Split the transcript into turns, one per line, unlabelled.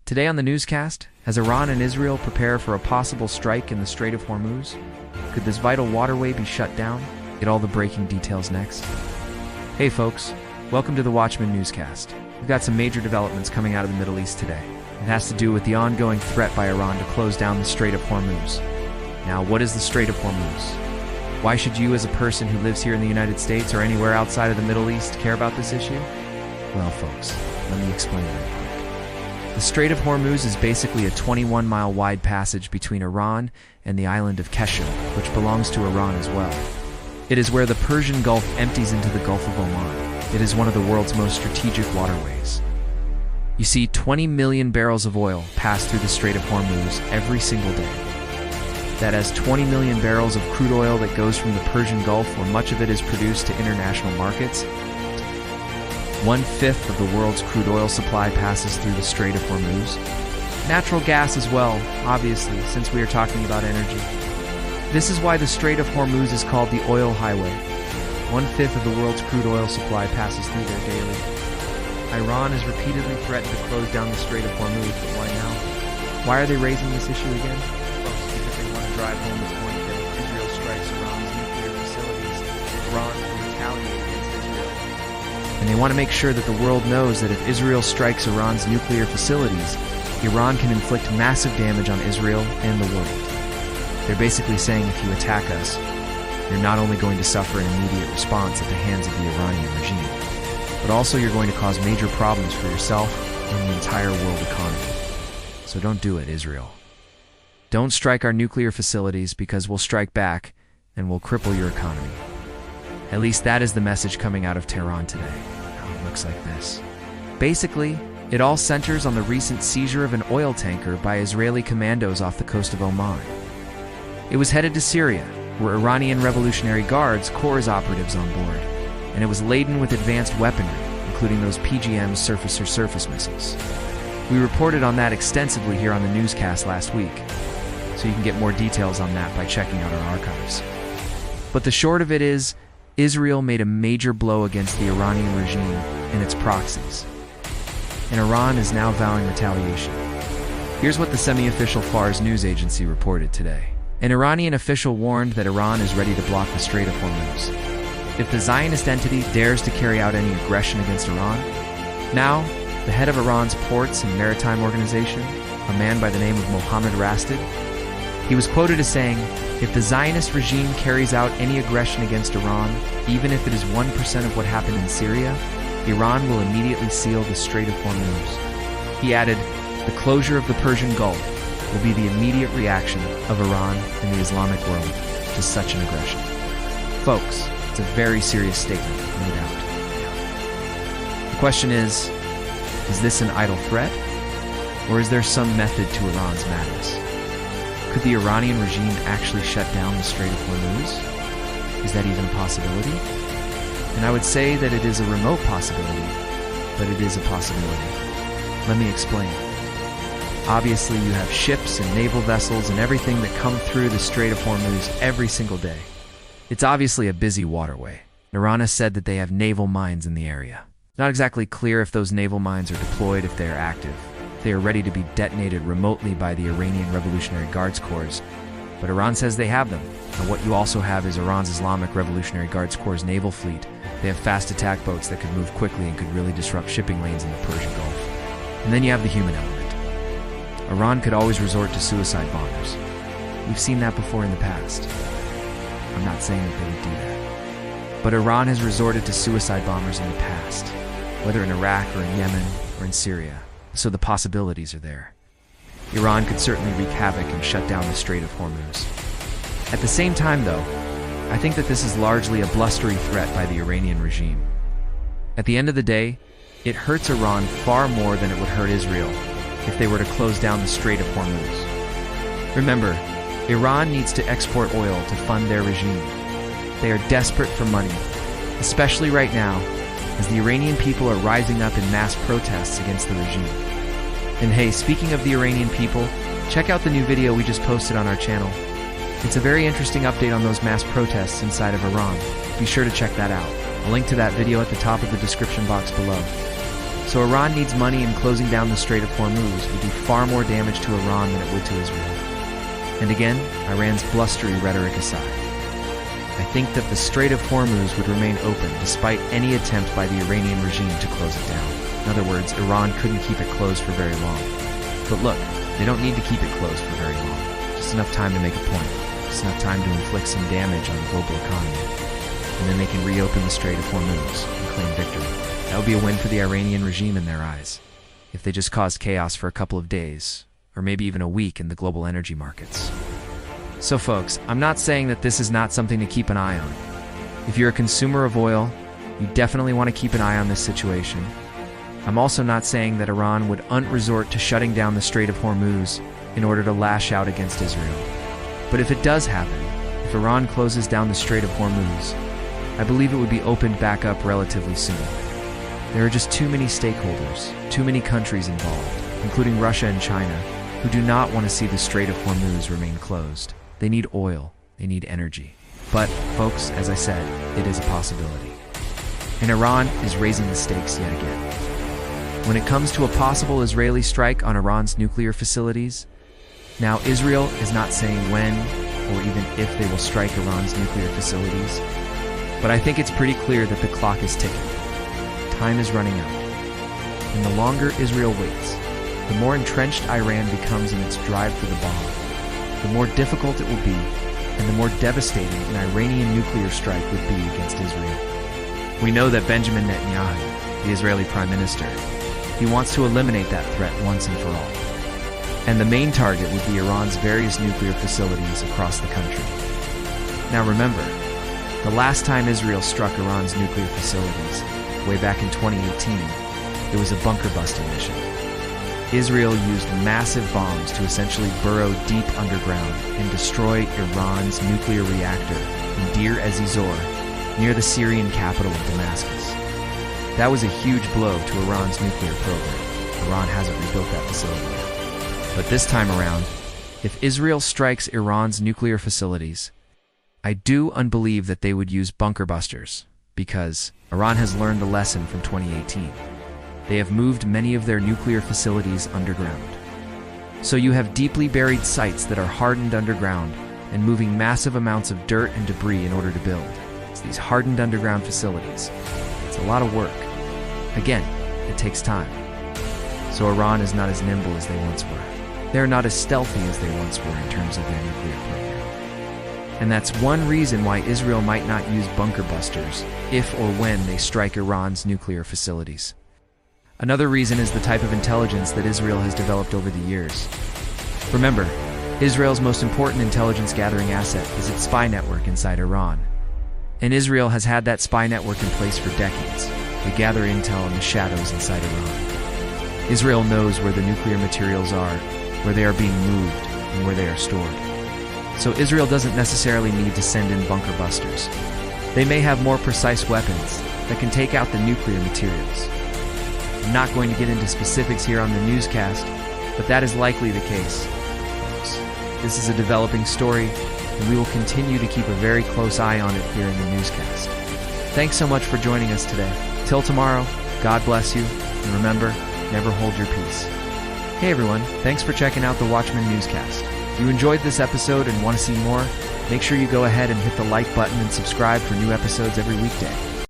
Today on the newscast, as Iran and Israel prepare for a possible strike in the Strait of Hormuz, could this vital waterway be shut down? Get all the breaking details next. Hey folks, welcome to the Watchman newscast. We've got some major developments coming out of the Middle East today. It has to do with the ongoing threat by Iran to close down the Strait of Hormuz. Now, what is the Strait of Hormuz? Why should you, as a person who lives here in the United States or anywhere outside of the Middle East, care about this issue? Well, folks, let me explain real quick. The Strait of Hormuz is basically a 21-mile wide passage between Iran and the island of Keshem, which belongs to Iran as well. It is where the Persian Gulf empties into the Gulf of Oman. It is one of the world's most strategic waterways. You see, 20 million barrels of oil pass through the Strait of Hormuz every single day. That has 20 million barrels of crude oil that goes from the Persian Gulf, where much of it is produced to international markets. 1/5 of the world's crude oil supply passes through the Strait of Hormuz. Natural gas as well, obviously, since we are talking about energy. This is why the Strait of Hormuz is called the oil highway. 1/5 of the world's crude oil supply passes through there daily. Iran has repeatedly threatened to close down the Strait of Hormuz, but why now? Why are they raising this issue again? Because they want to drive home the point that if Israel strikes Iran's nuclear facilities, Iran will retaliate against Israel. And they want to make sure that the world knows that if Israel strikes Iran's nuclear facilities, Iran can inflict massive damage on Israel and the world. They're basically saying if you attack us, you're not only going to suffer an immediate response at the hands of the Iranian regime, but also you're going to cause major problems for yourself and the entire world economy. So don't do it, Israel. Don't strike our nuclear facilities, because we'll strike back and we'll cripple your economy. At least that is the message coming out of Tehran today. Now it looks like this. Basically, it all centers on the recent seizure of an oil tanker by Israeli commandos off the coast of Oman. It was headed to Syria, where Iranian Revolutionary Guards Corps operatives on board, and it was laden with advanced weaponry, including those PGM surface-to-surface missiles. We reported on that extensively here on the newscast last week, so you can get more details on that by checking out our archives. But the short of it is, Israel made a major blow against the Iranian regime and its proxies, and Iran is now vowing retaliation. Here's what the semi-official Fars news agency reported today. An Iranian official warned that Iran is ready to block the Strait of Hormuz if the Zionist entity dares to carry out any aggression against Iran. Now, the head of Iran's Ports and Maritime Organization, a man by the name of Mohammad Rastad, he was quoted as saying, "If the Zionist regime carries out any aggression against Iran, even if it is 1% of what happened in Syria, Iran will immediately seal the Strait of Hormuz." He added, "The closure of the Persian Gulf will be the immediate reaction of Iran and the Islamic world to such an aggression." Folks, it's a very serious statement, no doubt. The question is this an idle threat? Or is there some method to Iran's madness? Could the Iranian regime actually shut down the Strait of Hormuz? Is that even a possibility? And I would say that it is a remote possibility, but it is a possibility. Let me explain. Obviously, you have ships and naval vessels and everything that come through the Strait of Hormuz every single day. It's obviously a busy waterway. Iran has said that they have naval mines in the area. Not exactly clear if those naval mines are deployed, if they are active. They are ready to be detonated remotely by the Iranian Revolutionary Guards Corps, but Iran says they have them. And what you also have is Iran's Islamic Revolutionary Guards Corps' naval fleet. They have fast attack boats that could move quickly and could really disrupt shipping lanes in the Persian Gulf. And then you have the human element. Iran could always resort to suicide bombers. We've seen that before in the past. I'm not saying that they would do that. But Iran has resorted to suicide bombers in the past, whether in Iraq or in Yemen or in Syria. So the possibilities are there. Iran could certainly wreak havoc and shut down the Strait of Hormuz. At the same time, though, I think that this is largely a blustery threat by the Iranian regime. At the end of the day, it hurts Iran far more than it would hurt Israel if they were to close down the Strait of Hormuz. Remember, Iran needs to export oil to fund their regime. They are desperate for money, especially right now, as the Iranian people are rising up in mass protests against the regime. And hey, speaking of the Iranian people, check out the new video we just posted on our channel. It's a very interesting update on those mass protests inside of Iran. Be sure to check that out. I'll link to that video at the top of the description box below. So Iran needs money, and closing down the Strait of Hormuz would do far more damage to Iran than it would to Israel. And again, Iran's blustery rhetoric aside, I think that the Strait of Hormuz would remain open despite any attempt by the Iranian regime to close it down. In other words, Iran couldn't keep it closed for very long. But look, they don't need to keep it closed for very long. Just enough time to make a point. Just enough time to inflict some damage on the global economy. And then they can reopen the Strait of Hormuz and claim victory. That would be a win for the Iranian regime in their eyes, if they just caused chaos for a couple of days, or maybe even a week in the global energy markets. So folks, I'm not saying that this is not something to keep an eye on. If you're a consumer of oil, you definitely want to keep an eye on this situation. I'm also not saying that Iran would resort to shutting down the Strait of Hormuz in order to lash out against Israel. But if it does happen, if Iran closes down the Strait of Hormuz, I believe it would be opened back up relatively soon. There are just too many stakeholders, too many countries involved, including Russia and China, who do not want to see the Strait of Hormuz remain closed. They need oil, they need energy. But, folks, as I said, it is a possibility. And Iran is raising the stakes yet again. When it comes to a possible Israeli strike on Iran's nuclear facilities, now Israel is not saying when or even if they will strike Iran's nuclear facilities, but I think it's pretty clear that the clock is ticking. Time is running out. And the longer Israel waits, the more entrenched Iran becomes in its drive for the bomb, the more difficult it will be, and the more devastating an Iranian nuclear strike would be against Israel. We know that Benjamin Netanyahu, the Israeli Prime Minister, he wants to eliminate that threat once and for all. And the main target would be Iran's various nuclear facilities across the country. Now remember, the last time Israel struck Iran's nuclear facilities, way back in 2018, it was a bunker-busting mission. Israel used massive bombs to essentially burrow deep underground and destroy Iran's nuclear reactor in Deir ez-Zor, near the Syrian capital of Damascus. That was a huge blow to Iran's nuclear program. Iran hasn't rebuilt that facility yet. But this time around, if Israel strikes Iran's nuclear facilities, I do believe that they would use bunker busters, because Iran has learned the lesson from 2018. They have moved many of their nuclear facilities underground. So you have deeply buried sites that are hardened underground and moving massive amounts of dirt and debris in order to build. It's these hardened underground facilities. It's a lot of work. Again, it takes time. So Iran is not as nimble as they once were. They're not as stealthy as they once were in terms of their nuclear program. And that's one reason why Israel might not use bunker busters if or when they strike Iran's nuclear facilities. Another reason is the type of intelligence that Israel has developed over the years. Remember, Israel's most important intelligence gathering asset is its spy network inside Iran. And Israel has had that spy network in place for decades. They gather intel in the shadows inside Iran. Israel knows where the nuclear materials are, where they are being moved, and where they are stored. So Israel doesn't necessarily need to send in bunker busters. They may have more precise weapons that can take out the nuclear materials. I'm not going to get into specifics here on the newscast, but that is likely the case. This is a developing story, and we will continue to keep a very close eye on it here in the newscast. Thanks so much for joining us today. Till tomorrow, God bless you, and remember, never hold your peace. Hey everyone, thanks for checking out the Watchman Newscast. If you enjoyed this episode and want to see more, make sure you go ahead and hit the like button and subscribe for new episodes every weekday.